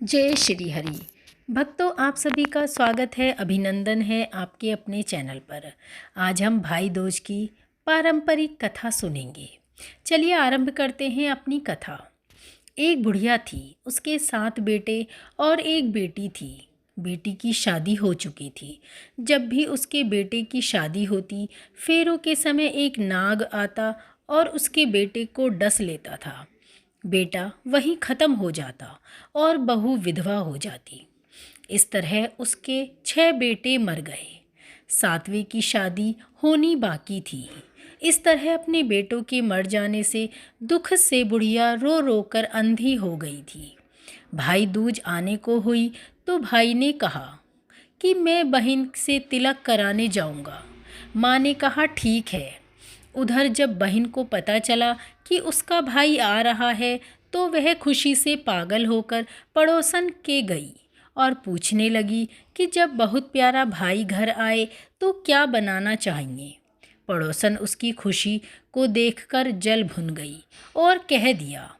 जय श्री हरि। भक्तों, आप सभी का स्वागत है, अभिनंदन है आपके अपने चैनल पर। आज हम भाई दूज की पारंपरिक कथा सुनेंगे। चलिए आरंभ करते हैं अपनी कथा। एक बुढ़िया थी, उसके 7 बेटे और एक बेटी थी। बेटी की शादी हो चुकी थी। जब भी उसके बेटे की शादी होती, फेरों के समय एक नाग आता और उसके बेटे को डस लेता था। बेटा वहीं ख़त्म हो जाता और बहू विधवा हो जाती। इस तरह उसके 6 बेटे मर गए। 7वें की शादी होनी बाकी थी। इस तरह अपने बेटों के मर जाने से दुख से बुढ़िया रो रो कर अंधी हो गई थी। भाई दूज आने को हुई तो भाई ने कहा कि मैं बहन से तिलक कराने जाऊंगा। माँ ने कहा ठीक है। उधर जब बहन को पता चला कि उसका भाई आ रहा है तो वह खुशी से पागल होकर पड़ोसन के गई और पूछने लगी कि जब बहुत प्यारा भाई घर आए तो क्या बनाना चाहिए। पड़ोसन उसकी खुशी को देखकर जल भुन गई और कह दिया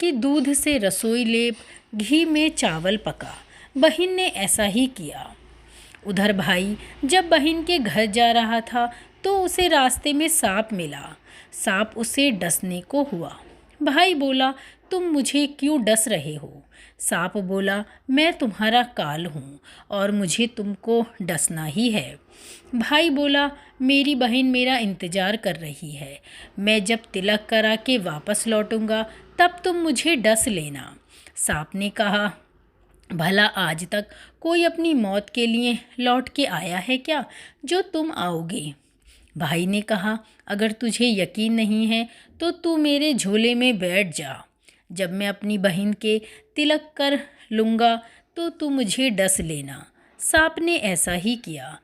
कि दूध से रसोई लेप, घी में चावल पका। बहन ने ऐसा ही किया। उधर भाई जब बहन के घर जा रहा था तो उसे रास्ते में सांप मिला। सांप उसे डसने को हुआ। भाई बोला, तुम मुझे क्यों डस रहे हो? सांप बोला, मैं तुम्हारा काल हूँ और मुझे तुमको डसना ही है। भाई बोला, मेरी बहन मेरा इंतज़ार कर रही है। मैं जब तिलक करा के वापस लौटूंगा तब तुम मुझे डस लेना। सांप ने कहा, भला आज तक कोई अपनी मौत के लिए लौट के आया है क्या जो तुम आओगे? भाई ने कहा, अगर तुझे यकीन नहीं है तो तू मेरे झोले में बैठ जा। जब मैं अपनी बहन के तिलक कर लूँगा तो तू मुझे डस लेना। सांप ने ऐसा ही किया।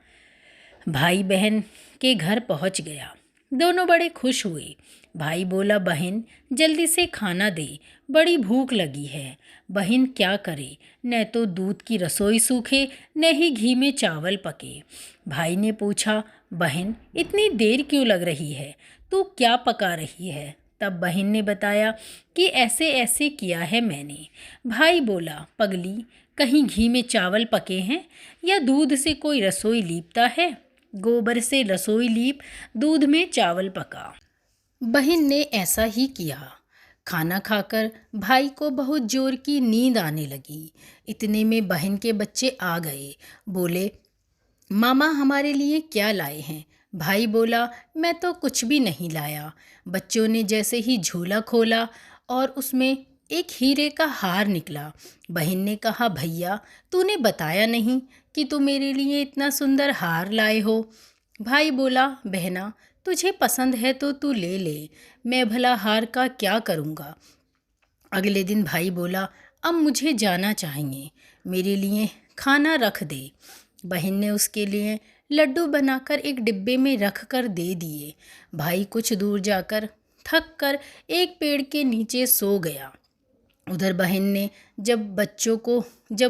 भाई बहन के घर पहुंच गया। दोनों बड़े खुश हुए। भाई बोला, बहन जल्दी से खाना दे, बड़ी भूख लगी है। बहन क्या करे, न तो दूध की रसोई सूखे न ही घी में चावल पके। भाई ने पूछा, बहन इतनी देर क्यों लग रही है, तू क्या पका रही है? तब बहन ने बताया कि ऐसे ऐसे किया है मैंने। भाई बोला, पगली कहीं घी में चावल पके हैं या दूध से कोई रसोई लीपता है? गोबर से रसोई लीप, दूध में चावल पका। बहन ने ऐसा ही किया। खाना खाकर भाई को बहुत जोर की नींद आने लगी। इतने में बहन के बच्चे आ गए। बोले, मामा हमारे लिए क्या लाए हैं? भाई बोला, मैं तो कुछ भी नहीं लाया। बच्चों ने जैसे ही झोला खोला और उसमें एक हीरे का हार निकला। बहन ने कहा, भैया तूने बताया नहीं कि तू मेरे लिए इतना सुंदर हार लाए हो। भाई बोला, बहना तुझे पसंद है तो तू ले ले, मैं भला हार का क्या करूँगा। अगले दिन भाई बोला, अब मुझे जाना चाहिए, मेरे लिए खाना रख दे। बहन ने उसके लिए लड्डू बनाकर एक डिब्बे में रख कर दे दिए। भाई कुछ दूर जाकर थक कर एक पेड़ के नीचे सो गया। उधर बहन ने जब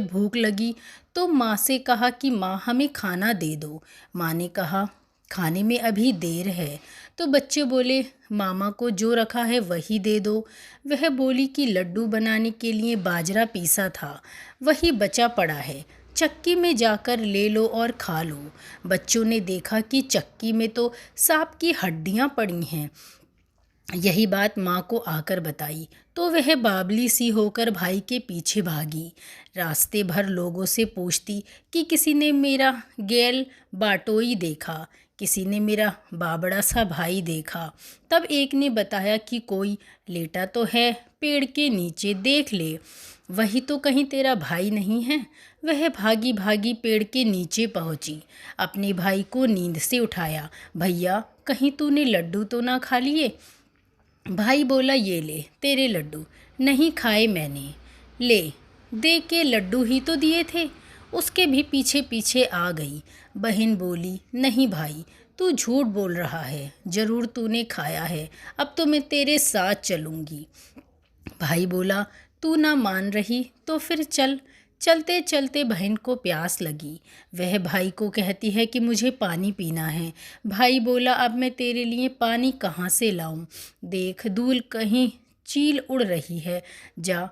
भूख लगी तो माँ से कहा कि माँ हमें खाना दे दो। माँ ने कहा, खाने में अभी देर है। तो बच्चे बोले, मामा को जो रखा है वही दे दो। वह बोली कि लड्डू बनाने के लिए बाजरा पीसा था, वही बचा पड़ा है, चक्की में जाकर ले लो और खा लो। बच्चों ने देखा कि चक्की में तो सांप की हड्डियाँ पड़ी हैं। यही बात माँ को आकर बताई तो वह बावली सी होकर भाई के पीछे भागी। रास्ते भर लोगों से पूछती कि किसी ने मेरा गैल बाटोई देखा, किसी ने मेरा बाबड़ा सा भाई देखा। तब एक ने बताया कि कोई लेटा तो है पेड़ के नीचे, देख ले, वही तो कहीं तेरा भाई नहीं है। वह भागी भागी पेड़ के नीचे पहुंची, अपने भाई को नींद से उठाया। भैया कहीं तूने लड्डू तो ना खा लिए? भाई बोला, ये ले तेरे लड्डू। नहीं खाए मैंने। ले, दे के लड्डू ही तो दिए थे। उसके भी पीछे पीछे आ गई। बहन बोली, नहीं भाई तू झूठ बोल रहा है, ज़रूर तूने खाया है, अब तो मैं तेरे साथ चलूँगी। भाई बोला, तू ना मान रही तो फिर चल। चलते चलते बहन को प्यास लगी। वह भाई को कहती है कि मुझे पानी पीना है। भाई बोला, अब मैं तेरे लिए पानी कहाँ से लाऊं? देख दूर कहीं चील उड़ रही है, जा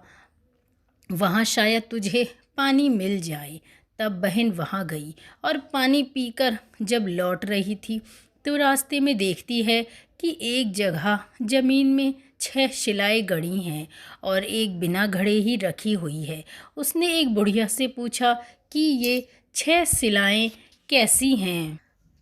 वहाँ शायद तुझे पानी मिल जाए। तब बहन वहाँ गई और पानी पीकर जब लौट रही थी तो रास्ते में देखती है कि एक जगह ज़मीन में 6 शिलाएं गड़ी हैं और एक बिना घड़े ही रखी हुई है। उसने एक बुढ़िया से पूछा कि ये 6 शिलाएं कैसी हैं?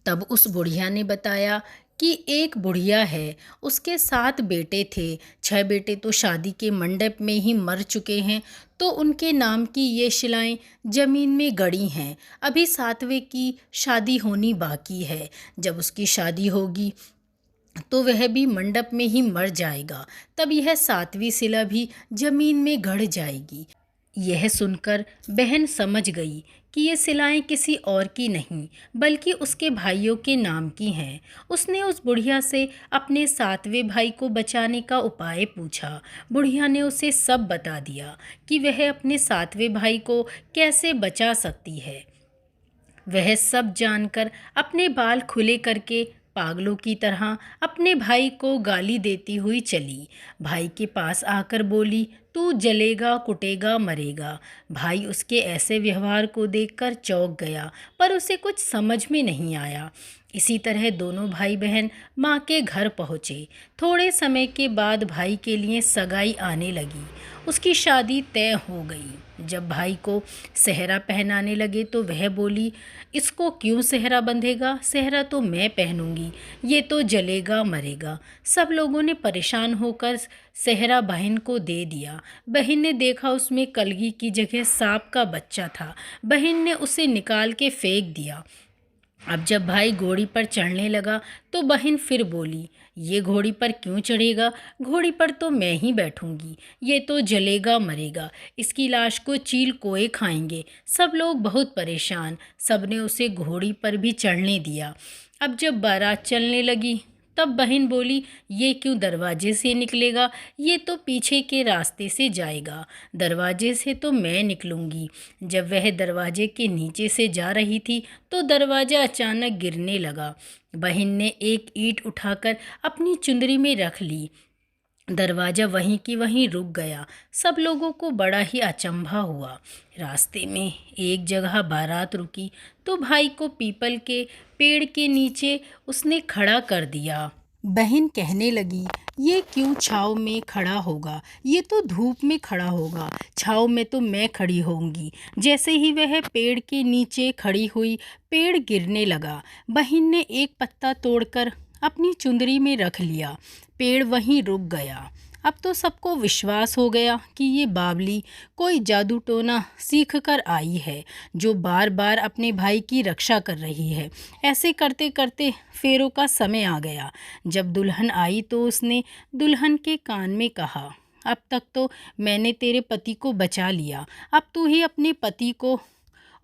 तब उस बुढ़िया ने बताया कि एक बुढ़िया है, उसके 7 बेटे थे। 6 बेटे तो शादी के मंडप में ही मर चुके हैं, तो उनके नाम की ये शिलाएं जमीन में गड़ी हैं। अभी 7वें की शादी होनी बाकी है। जब उसकी शादी होगी तो वह भी मंडप में ही मर जाएगा। तब यह 7वीं शिला भी जमीन में गड़ जाएगी। यह सुनकर बहन समझ गई कि ये शिलाएं किसी और की नहीं बल्कि उसके भाइयों के नाम की हैं। उसने उस बुढ़िया से अपने 7वें भाई को बचाने का उपाय पूछा। बुढ़िया ने उसे सब बता दिया कि वह अपने 7वें भाई को कैसे बचा सकती है। वह सब जानकर अपने बाल खुले करके पागलों की तरह अपने भाई को गाली देती हुई चली। भाई के पास आकर बोली, तू जलेगा कुटेगा मरेगा। भाई उसके ऐसे व्यवहार को देखकर चौंक गया, पर उसे कुछ समझ में नहीं आया। इसी तरह दोनों भाई बहन माँ के घर पहुँचे। थोड़े समय के बाद भाई के लिए सगाई आने लगी। उसकी शादी तय हो गई। जब भाई को सेहरा पहनाने लगे तो वह बोली, इसको क्यों सेहरा बंधेगा? सेहरा तो मैं पहनूंगी, ये तो जलेगा मरेगा। सब लोगों ने परेशान होकर सेहरा बहन को दे दिया। बहन ने देखा उसमें कलगी की जगह सांप का बच्चा था। बहन ने उसे निकाल के फेंक दिया। अब जब भाई घोड़ी पर चढ़ने लगा तो बहन फिर बोली, ये घोड़ी पर क्यों चढ़ेगा? घोड़ी पर तो मैं ही बैठूंगी, ये तो जलेगा मरेगा, इसकी लाश को चील कोए खाएंगे। सब लोग बहुत परेशान। सबने उसे घोड़ी पर भी चढ़ने दिया। अब जब बारात चलने लगी तब बहन बोली, ये क्यों दरवाजे से निकलेगा? ये तो पीछे के रास्ते से जाएगा। दरवाजे से तो मैं निकलूंगी। जब वह दरवाजे के नीचे से जा रही थी तो दरवाज़ा अचानक गिरने लगा। बहन ने एक ईंट उठाकर अपनी चुंदरी में रख ली। दरवाज़ा वहीं की वहीं रुक गया। सब लोगों को बड़ा ही अचंभा हुआ। रास्ते में एक जगह बारात रुकी तो भाई को पीपल के पेड़ के नीचे उसने खड़ा कर दिया। बहन कहने लगी, ये क्यों छाँव में खड़ा होगा? ये तो धूप में खड़ा होगा। छाँव में तो मैं खड़ी होंगी। जैसे ही वह पेड़ के नीचे खड़ी हुई, पेड़ गिरने लगा। बहन ने एक पत्ता तोड़कर अपनी चुंदरी में रख लिया। पेड़ वहीं रुक गया। अब तो सबको विश्वास हो गया कि ये बावली कोई जादू टोना सीख कर आई है, जो बार बार अपने भाई की रक्षा कर रही है। ऐसे करते करते फेरों का समय आ गया। जब दुल्हन आई तो उसने दुल्हन के कान में कहा, अब तक तो मैंने तेरे पति को बचा लिया, अब तू ही अपने पति को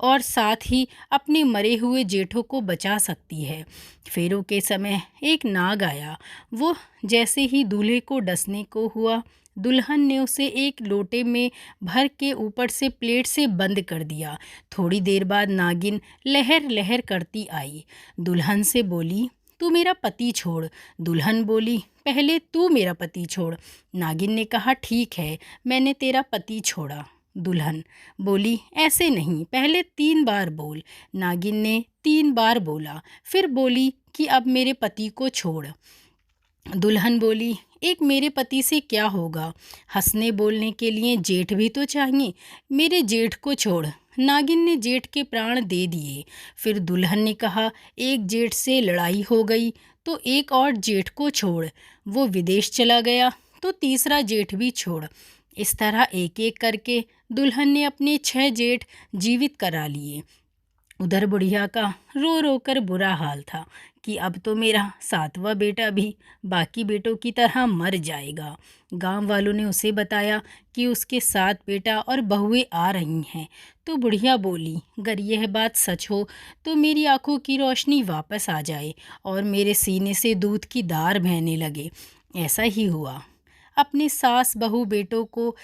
और साथ ही अपने मरे हुए जेठों को बचा सकती है। फेरों के समय एक नाग आया। वो जैसे ही दूल्हे को डसने को हुआ, दुल्हन ने उसे एक लोटे में भर के ऊपर से प्लेट से बंद कर दिया। थोड़ी देर बाद नागिन लहर लहर करती आई। दुल्हन से बोली, तू मेरा पति छोड़। दुल्हन बोली, पहले तू मेरा पति छोड़। नागिन ने कहा, ठीक है, मैंने तेरा पति छोड़ा। दुल्हन बोली, ऐसे नहीं, पहले 3 बार बोल। नागिन ने 3 बार बोला। फिर बोली कि अब मेरे पति को छोड़। दुल्हन बोली, एक मेरे पति से क्या होगा? हंसने बोलने के लिए जेठ भी तो चाहिए। मेरे जेठ को छोड़। नागिन ने जेठ के प्राण दे दिए। फिर दुल्हन ने कहा, एक जेठ से लड़ाई हो गई तो एक और जेठ को छोड़। वो विदेश चला गया तो तीसरा जेठ भी छोड़। इस तरह एक एक करके दुल्हन ने अपने 6 जेठ जीवित करा लिए। उधर बुढ़िया का रो रो कर बुरा हाल था कि अब तो मेरा 7वां बेटा भी बाकी बेटों की तरह मर जाएगा। गांव वालों ने उसे बताया कि उसके 7 बेटा और बहुएं आ रही हैं। तो बुढ़िया बोली, अगर यह बात सच हो तो मेरी आंखों की रोशनी वापस आ जाए और मेरे सीने से दूध की धार बहने लगे। ऐसा ही हुआ। अपने सास बहू बेटों को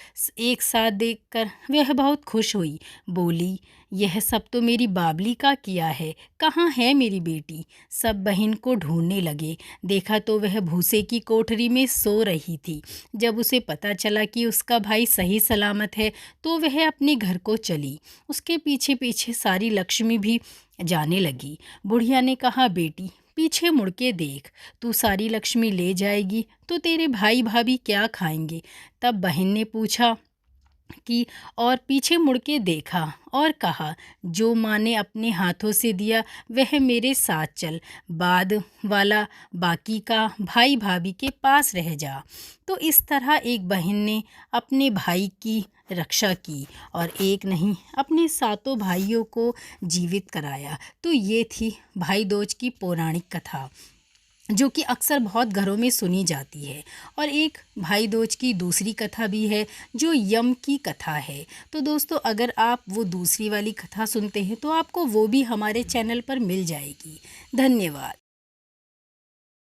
एक साथ देखकर वह बहुत खुश हुई। बोली, यह सब तो मेरी बाबली का किया है, कहाँ है मेरी बेटी? सब बहन को ढूंढने लगे। देखा तो वह भूसे की कोठरी में सो रही थी। जब उसे पता चला कि उसका भाई सही सलामत है तो वह अपने घर को चली। उसके पीछे पीछे सारी लक्ष्मी भी जाने लगी। बुढ़िया ने कहा, बेटी पीछे मुड़ के देख, तू सारी लक्ष्मी ले जाएगी तो तेरे भाई भाभी क्या खाएंगे? तब बहन ने पूछा कि और पीछे मुड़ के देखा और कहा, जो माँ ने अपने हाथों से दिया वह मेरे साथ चल, बाद वाला बाकी का भाई भाभी के पास रह जा। तो इस तरह एक बहन ने अपने भाई की रक्षा की और एक नहीं अपने सातों भाइयों को जीवित कराया। तो ये थी भाई दूज की पौराणिक कथा, जो कि अक्सर बहुत घरों में सुनी जाती है। और एक भाई दूज की दूसरी कथा भी है जो यम की कथा है। तो दोस्तों, अगर आप वो दूसरी वाली कथा सुनते हैं तो आपको वो भी हमारे चैनल पर मिल जाएगी। धन्यवाद।